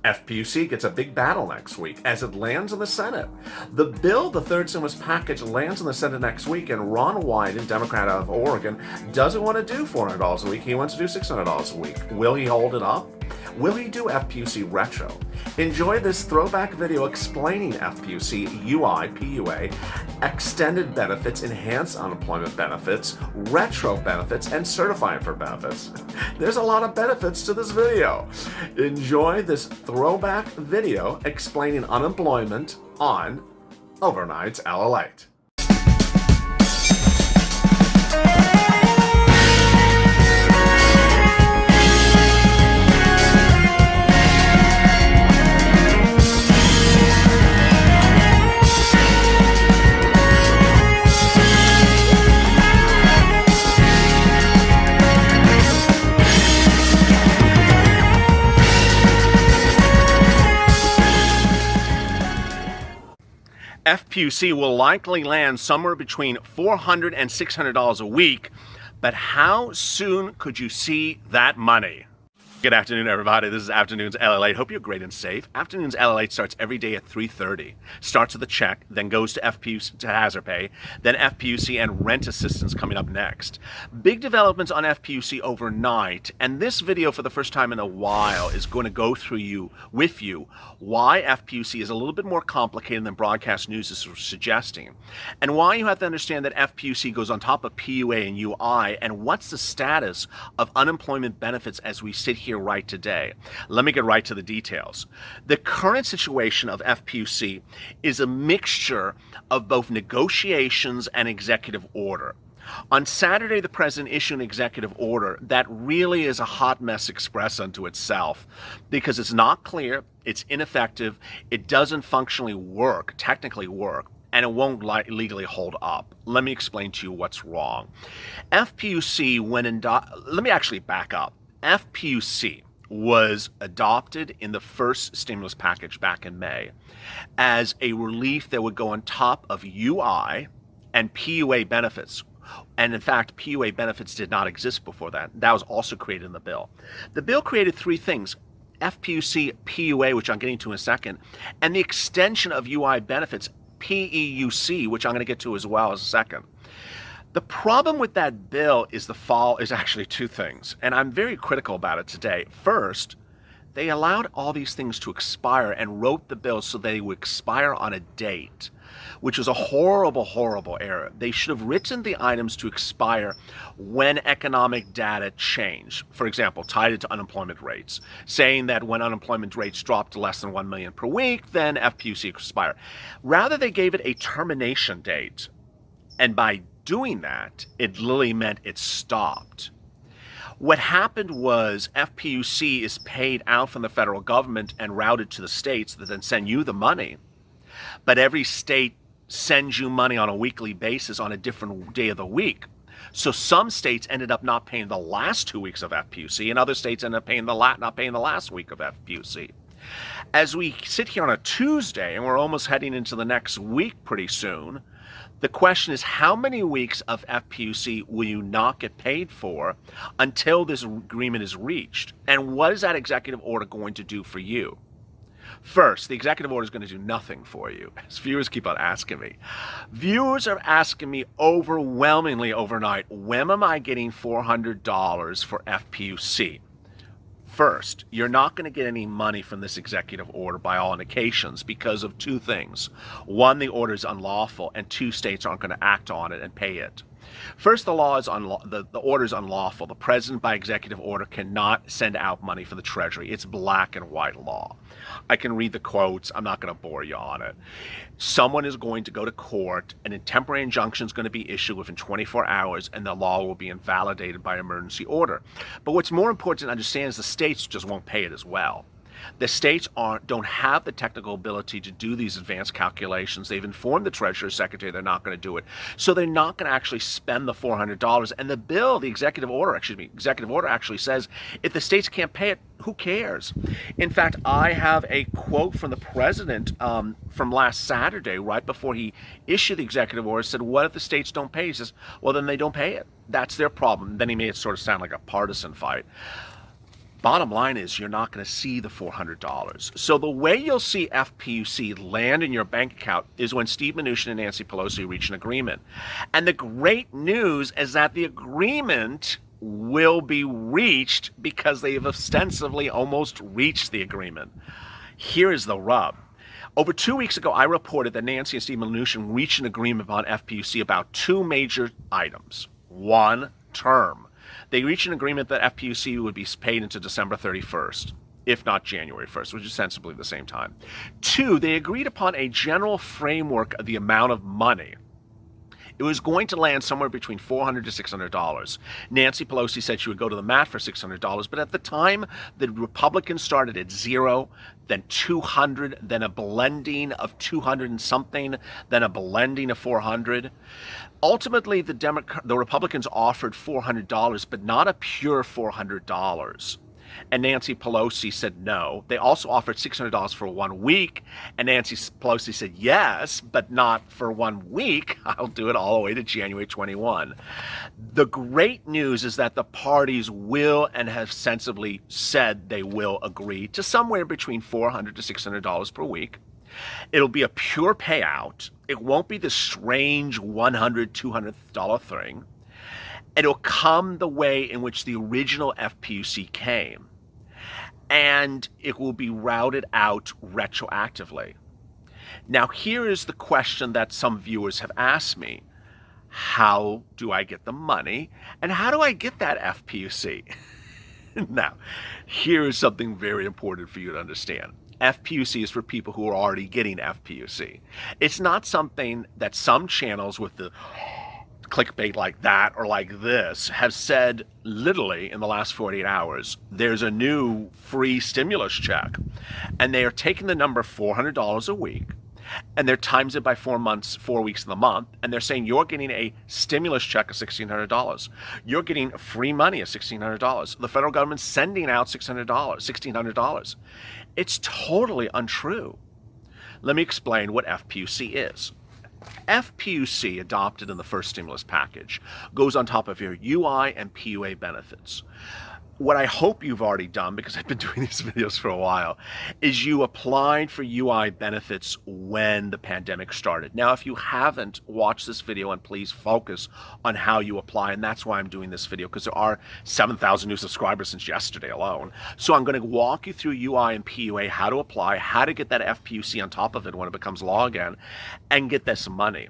FPUC gets a big battle next week as it lands in the Senate. The bill, the third stimulus package, lands in the Senate next week, and Ron Wyden, Democrat out of Oregon, doesn't want to do $400 a week. He wants to do $600 a week. Will he hold it up? Will he do FPUC retro? Enjoy this throwback video explaining FPUC, UI, PUA, extended benefits, enhanced unemployment benefits, retro benefits, and certifying for benefits. There's a lot of benefits to this video. Enjoy this throwback video explaining unemployment on Overnights LALATE. FPUC will likely land somewhere between $400 and $600 a week, but how soon could you see that money? Good afternoon, everybody. This is Afternoons LALATE. Hope you're great and safe. Afternoons LALATE starts every day at 3:30. Starts with a check, then goes to FPUC, to hazard pay, then FPUC and rent assistance coming up next. Big developments on FPUC overnight, and this video for the first time in a while is going to go through with you why FPUC is a little bit more complicated than broadcast news is suggesting, and why you have to understand that FPUC goes on top of PUA and UI, and what's the status of unemployment benefits as we sit here right today. Let me get right to the details. The current situation of FPUC is a mixture of both negotiations and executive order. On Saturday, the president issued an executive order that really is a hot mess express unto itself because it's not clear, it's ineffective, it doesn't functionally work, technically work, and it won't legally hold up. Let me explain to you what's wrong. FPUC, let me actually back up. FPUC was adopted in the first stimulus package back in May as a relief that would go on top of UI and PUA benefits. And in fact, PUA benefits did not exist before that. That was also created in the bill. The bill created three things: FPUC, PUA, which I'm getting to in a second, and the extension of UI benefits, PEUC, which I'm going to get to as well as a second. The problem with that bill is actually two things, and I'm very critical about it today. First, they allowed all these things to expire and wrote the bill so they would expire on a date, which was a horrible, horrible error. They should have written the items to expire when economic data change. For example, tied it to unemployment rates, saying that when unemployment rates drop to less than 1 million per week, then FPUC expire. Rather, they gave it a termination date, and by doing that, it literally meant it stopped. What happened was FPUC is paid out from the federal government and routed to the states that then send you the money. But every state sends you money on a weekly basis on a different day of the week. So some states ended up not paying the last 2 weeks of FPUC, and other states ended up paying not paying the last week of FPUC. As we sit here on a Tuesday, and we're almost heading into the next week pretty soon, the question is, how many weeks of FPUC will you not get paid for until this agreement is reached? And what is that executive order going to do for you? First, the executive order is going to do nothing for you, as viewers keep on asking me. Viewers are asking me overwhelmingly overnight, when am I getting $400 for FPUC? First, you're not going to get any money from this executive order by all indications because of two things. One, the order is unlawful, and two, states aren't going to act on it and pay it. First, the order is unlawful. The president, by executive order, cannot send out money for the Treasury. It's black and white law. I can read the quotes. I'm not going to bore you on it. Someone is going to go to court, and a temporary injunction is going to be issued within 24 hours, and the law will be invalidated by emergency order. But what's more important to understand is the states just won't pay it as well. The states don't have the technical ability to do these advanced calculations. They've informed the Treasury Secretary they're not going to do it. So they're not going to actually spend the $400. And the executive order actually says if the states can't pay it, who cares? In fact, I have a quote from the president from last Saturday, right before he issued the executive order, said, what if the states don't pay? He says, well, then they don't pay it. That's their problem. Then he made it sort of sound like a partisan fight. Bottom line is you're not going to see the $400. So the way you'll see FPUC land in your bank account is when Steve Mnuchin and Nancy Pelosi reach an agreement. And the great news is that the agreement will be reached because they have ostensibly almost reached the agreement. Here is the rub. Over 2 weeks ago, I reported that Nancy and Steve Mnuchin reached an agreement on FPUC about two major items. One, term. They reached an agreement that FPUC would be paid into December 31st, if not January 1st, which is sensibly the same time. Two, they agreed upon a general framework of the amount of money. It was going to land somewhere between $400 to $600. Nancy Pelosi said she would go to the mat for $600, but at the time, the Republicans started at zero, then 200, then a blending of 200 and something, then a blending of 400. Ultimately, the Republicans offered $400, but not a pure $400. And Nancy Pelosi said no. They also offered $600 for 1 week, and Nancy Pelosi said yes, but not for 1 week. I'll do it all the way to January 21. The great news is that the parties will and have sensibly said they will agree to somewhere between $400 to $600 per week. It'll be a pure payout. It won't be the strange $100, $200 thing. It'll come the way in which the original FPUC came, and it will be routed out retroactively. Now, here is the question that some viewers have asked me. How do I get the money, and how do I get that FPUC? Now, here is something very important for you to understand. FPUC is for people who are already getting FPUC. It's not something that some channels with the clickbait like that or like this have said literally in the last 48 hours. There's a new free stimulus check, and they are taking the number $400 a week, and they're times it by 4 weeks in the month, and they're saying you're getting a stimulus check of $1,600. You're getting free money of $1,600. The federal government's sending out $1,600. It's totally untrue. Let me explain what FPUC is. FPUC, adopted in the first stimulus package, goes on top of your UI and PUA benefits. What I hope you've already done, because I've been doing these videos for a while, is you applied for UI benefits when the pandemic started. Now, if you haven't watched this video, and please focus on how you apply, and that's why I'm doing this video, because there are 7,000 new subscribers since yesterday alone. So I'm going to walk you through UI and PUA, how to apply, how to get that FPUC on top of it when it becomes law again, and get this money.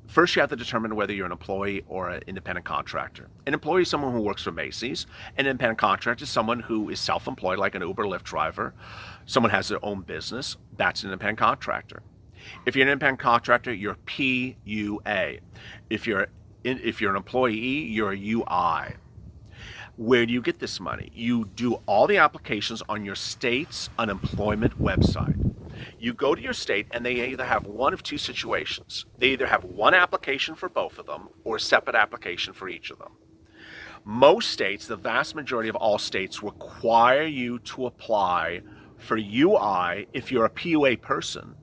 First, you have to determine whether you're an employee or an independent contractor. An employee is someone who works for Macy's. An independent contractor is someone who is self-employed, like an Uber Lyft driver. Someone has their own business. That's an independent contractor. If you're an independent contractor, you're PUA. If you're an employee, you're a UI. Where do you get this money? You do all the applications on your state's unemployment website. You go to your state, and they either have one of two situations. They either have one application for both of them or a separate application for each of them. Most states, the vast majority of all states, require you to apply for UI if you're a PUA person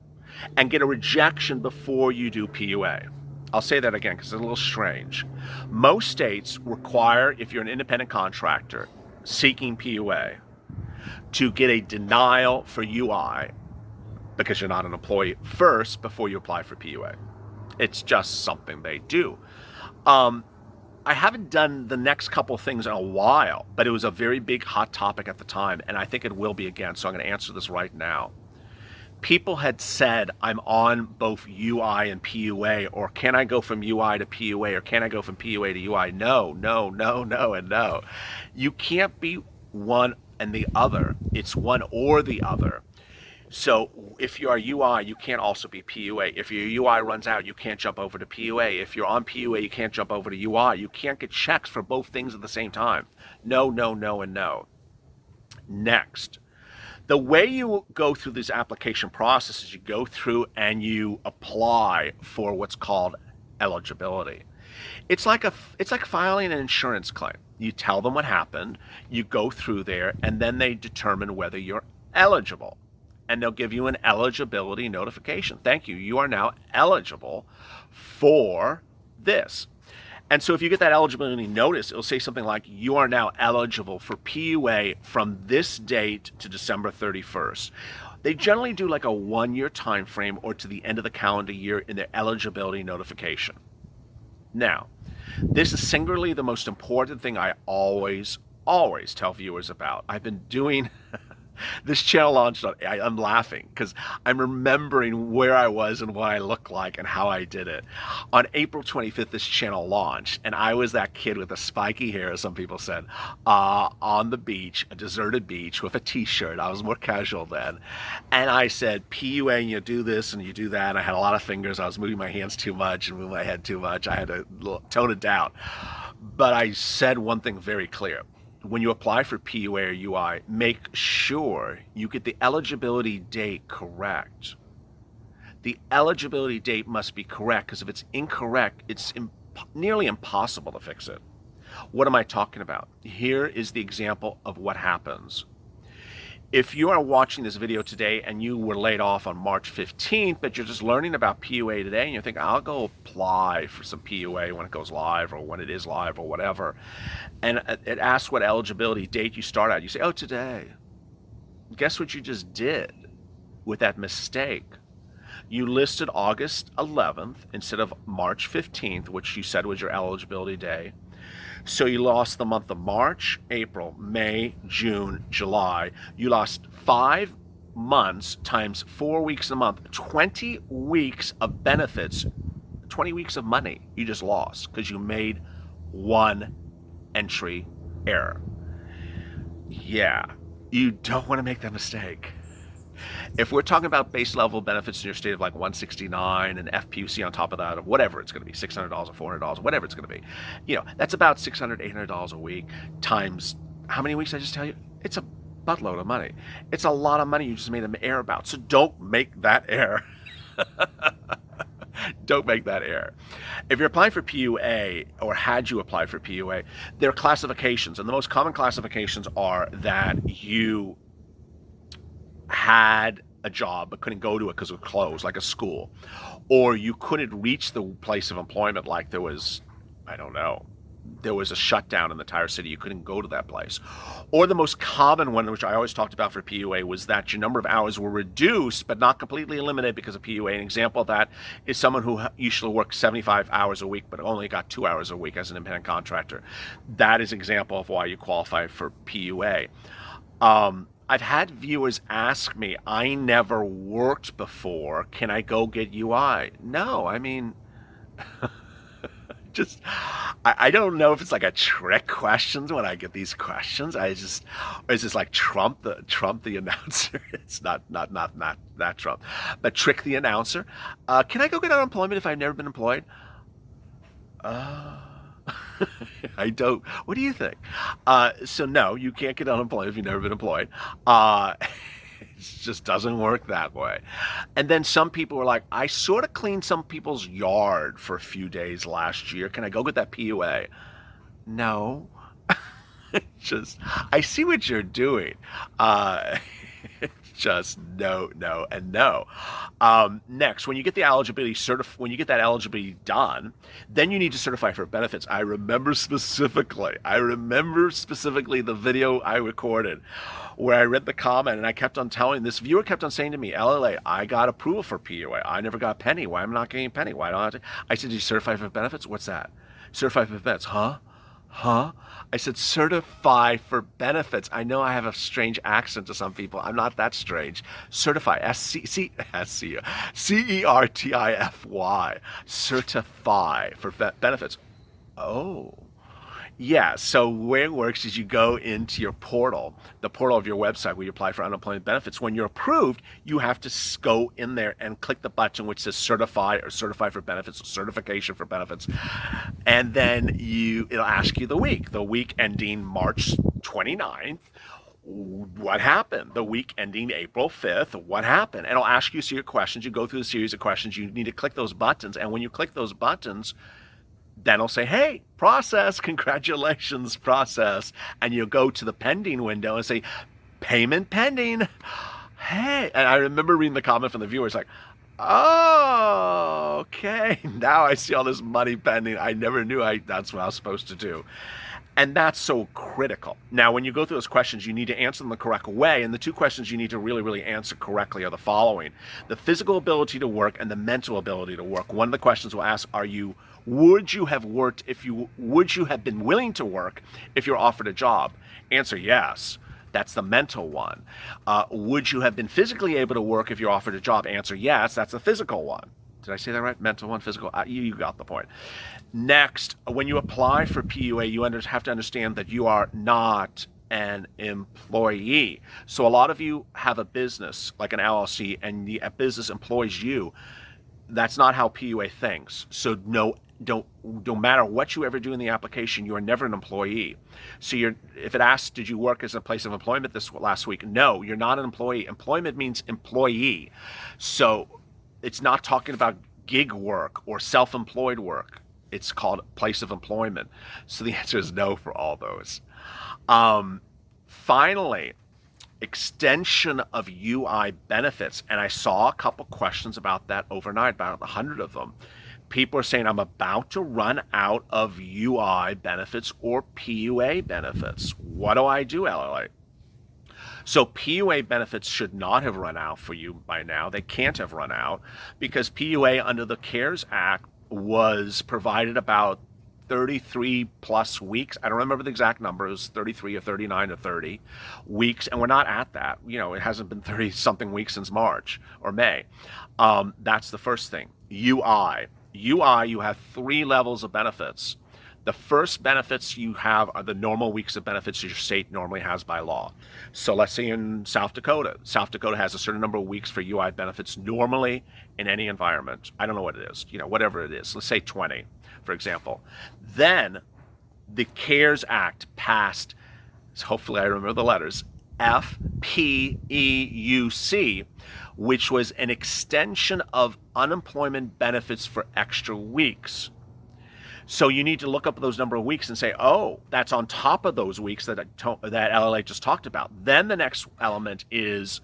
and get a rejection before you do PUA. I'll say that again because it's a little strange. Most states require, if you're an independent contractor seeking PUA, to get a denial for UI because you're not an employee first before you apply for PUA. It's just something they do. I haven't done the next couple of things in a while, but it was a very big hot topic at the time, and I think it will be again, so I'm going to answer this right now. People had said, I'm on both UI and PUA, or can I go from UI to PUA, or can I go from PUA to UI? No, no, no, no, and no. You can't be one and the other. It's one or the other. So if you're a UI, you can't also be PUA. If your UI runs out, you can't jump over to PUA. If you're on PUA, you can't jump over to UI. You can't get checks for both things at the same time. No, no, no, and no. Next, the way you go through this application process is you go through and you apply for what's called eligibility. It's like filing an insurance claim. You tell them what happened, you go through there, and then they determine whether you're eligible. And they'll give you an eligibility notification. Thank you. You are now eligible for this. And so if you get that eligibility notice, it'll say something like, you are now eligible for PUA from this date to December 31st. They generally do like a 1-year time frame or to the end of the calendar year in their eligibility notification. Now, this is singularly the most important thing I always tell viewers about. I've been doing this channel launched on, I'm laughing because I'm remembering where I was and what I looked like and how I did it. On April 25th, this channel launched, and I was that kid with the spiky hair, as some people said, on the beach, a deserted beach with a t-shirt. I was more casual then. And I said, PUA, and you do this and you do that. And I had a lot of fingers. I was moving my hands too much and moving my head too much. I had to tone it down. But I said one thing very clear. When you apply for PUA or UI, make sure you get the eligibility date correct. The eligibility date must be correct, because if it's incorrect, it's nearly impossible to fix it. What am I talking about? Here is the example of what happens. If you are watching this video today and you were laid off on March 15th, but you're just learning about PUA today and you think, I'll go apply for some PUA when it goes live or when it is live or whatever, and it asks what eligibility date you start at, you say, oh, today. Guess what you just did with that mistake? You listed August 11th instead of March 15th, which you said was your eligibility day. So you lost the month of March, April, May, June, July. You lost 5 months times 4 weeks a month, 20 weeks of benefits, 20 weeks of money you just lost because you made one entry error. Yeah, you don't want to make that mistake. If we're talking about base level benefits in your state of like 169 and FPUC on top of that, or whatever it's going to be, $600 or $400, whatever it's going to be, that's about $600, $800 a week times how many weeks did I just tell you? It's a buttload of money. It's a lot of money you just made an error about. So don't make that error. Don't make that error. If you're applying for PUA, or had you applied for PUA, there are classifications, and the most common classifications are that you had a job but couldn't go to it because it was closed, like a school, or you couldn't reach the place of employment, like there was, I don't know, there was a shutdown in the entire city, you couldn't go to that place. Or the most common one, which I always talked about for PUA, was that your number of hours were reduced but not completely eliminated because of PUA. An example of that is someone who usually worked 75 hours a week but only got 2 hours a week as an independent contractor. That is an example of why you qualify for PUA. I've had viewers ask me, I never worked before, can I go get UI? No, I mean, I don't know if it's like a trick questions when I get these questions. It's just like Trump the announcer. It's not that Trump, but trick the announcer. Can I go get unemployment if I've never been employed? I don't. What do you think? So no, you can't get unemployed if you've never been employed. It just doesn't work that way. And then some people were like, I sort of cleaned some people's yard for a few days last year. Can I go get that PUA? No. I see what you're doing. Just no, and no. Next, when you get the eligibility that eligibility done, then you need to certify for benefits. I remember specifically the video I recorded where I read the comment and I kept on telling, this viewer kept on saying to me, LLA, I got approval for PUA. I never got a penny. Why am I not getting a penny? Why don't I have to? I said, did you certify for benefits? What's that? Certify for benefits? Huh? I said, certify for benefits. I know I have a strange accent to some people. I'm not that strange. Certify, C-E-R-T-I-F-Y. Certify for benefits. Oh. Yeah, so the way it works is you go into your portal, the portal of your website where you apply for unemployment benefits. When you're approved, you have to go in there and click the button which says certify or certify for benefits, or certification for benefits. And then it'll ask you the week ending March 29th. What happened? The week ending April 5th, what happened? And it'll ask you a series of questions. You go through the series of questions. You need to click those buttons. And when you click those buttons, then it'll say, hey, process, congratulations, process. And you'll go to the pending window and say, payment pending. Hey, and I remember reading the comment from the viewers like, Oh, okay. Now I see all this money pending. I never knew that's what I was supposed to do. And that's so critical. Now, when you go through those questions, you need to answer them the correct way. And the two questions you need to really, really answer correctly are the following: the physical ability to work and the mental ability to work. One of the questions will ask, would you have been willing to work if you're offered a job? Answer, yes. That's the mental one. Would you have been physically able to work if you're offered a job? Answer, yes. That's the physical one. Did I say that right? Mental one, physical. You got the point. Next, when you apply for PUA, you have to understand that you are not an employee. So a lot of you have a business, like an LLC, and the business employs you. That's not how PUA thinks. So no matter what you ever do in the application, you are never an employee. So if it asks, did you work as a place of employment this last week? No, you're not an employee. Employment means employee. So it's not talking about gig work or self-employed work. It's called place of employment. So the answer is no for all those. Finally, extension of UI benefits. And I saw a couple questions about that overnight, about 100 of them. People are saying, I'm about to run out of UI benefits or PUA benefits. What do I do, LLA? So PUA benefits should not have run out for you by now. They can't have run out because PUA under the CARES Act was provided about 33 plus weeks. I don't remember the exact numbers, 33 or 39 or 30 weeks. And we're not at that. It hasn't been 30 something weeks since March or May. That's the first thing. UI, you have 3 levels of benefits. The first benefits you have are the normal weeks of benefits your state normally has by law. So let's say in South Dakota has a certain number of weeks for UI benefits normally in any environment. I don't know what it is, whatever it is. Let's say 20, for example. Then the CARES Act passed, so hopefully I remember the letters, FPEUC, which was an extension of unemployment benefits for extra weeks. So you need to look up those number of weeks and say, oh, that's on top of those weeks that LLA just talked about. Then the next element is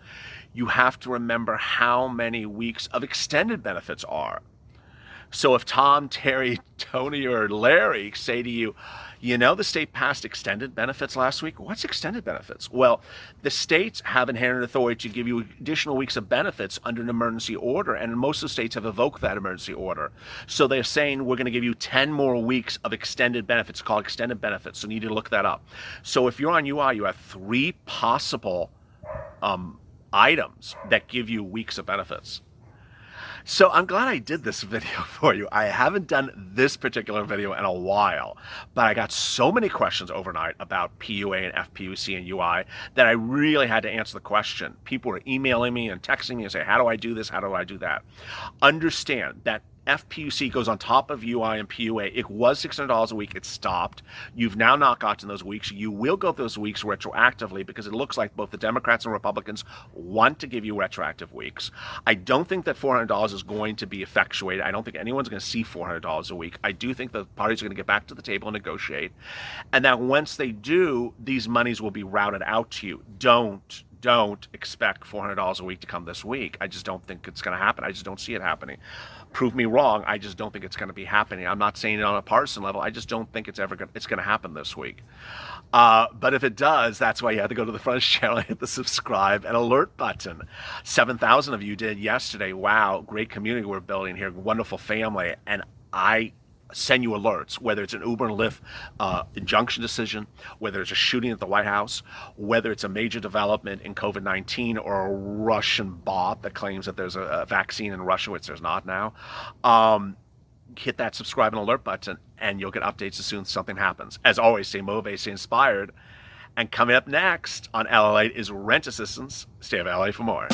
you have to remember how many weeks of extended benefits are. So if Tom, Terry, Tony, or Larry say to you, the state passed extended benefits last week. What's extended benefits? Well, the states have inherent authority to give you additional weeks of benefits under an emergency order, and most of the states have evoked that emergency order. So they're saying we're going to give you 10 more weeks of extended benefits, called extended benefits. So you need to look that up. So if you're on UI, you have 3 possible items that give you weeks of benefits. So I'm glad I did this video for you. I haven't done this particular video in a while, but I got so many questions overnight about PUA and FPUC and UI that I really had to answer the question. People were emailing me and texting me and say, how do I do this? How do I do that? Understand that FPUC goes on top of UI and PUA. It was $600 a week. It stopped. You've now not gotten those weeks. You will go those weeks retroactively because it looks like both the Democrats and Republicans want to give you retroactive weeks. I don't think that $400 is going to be effectuated. I don't think anyone's going to see $400 a week. I do think the parties are going to get back to the table and negotiate. And that once they do, these monies will be routed out to you. Don't expect $400 a week to come this week. I just don't think it's going to happen. I just don't see it happening. Prove me wrong. I just don't think it's going to be happening. I'm not saying it on a partisan level. I just don't think it's going to happen this week. But if it does, that's why you have to go to the front channel and hit the subscribe and alert button. 7,000 of you did yesterday. Wow, great community we're building here. Wonderful family. And I send you alerts, whether it's an Uber and Lyft injunction decision, whether it's a shooting at the White House, whether it's a major development in COVID-19 or a Russian bot that claims that there's a vaccine in Russia, which there's not now. Hit that subscribe and alert button and you'll get updates as soon as something happens. As always, stay motivated, stay inspired. And coming up next on LLA is Rent Assistance. Stay with LA for more.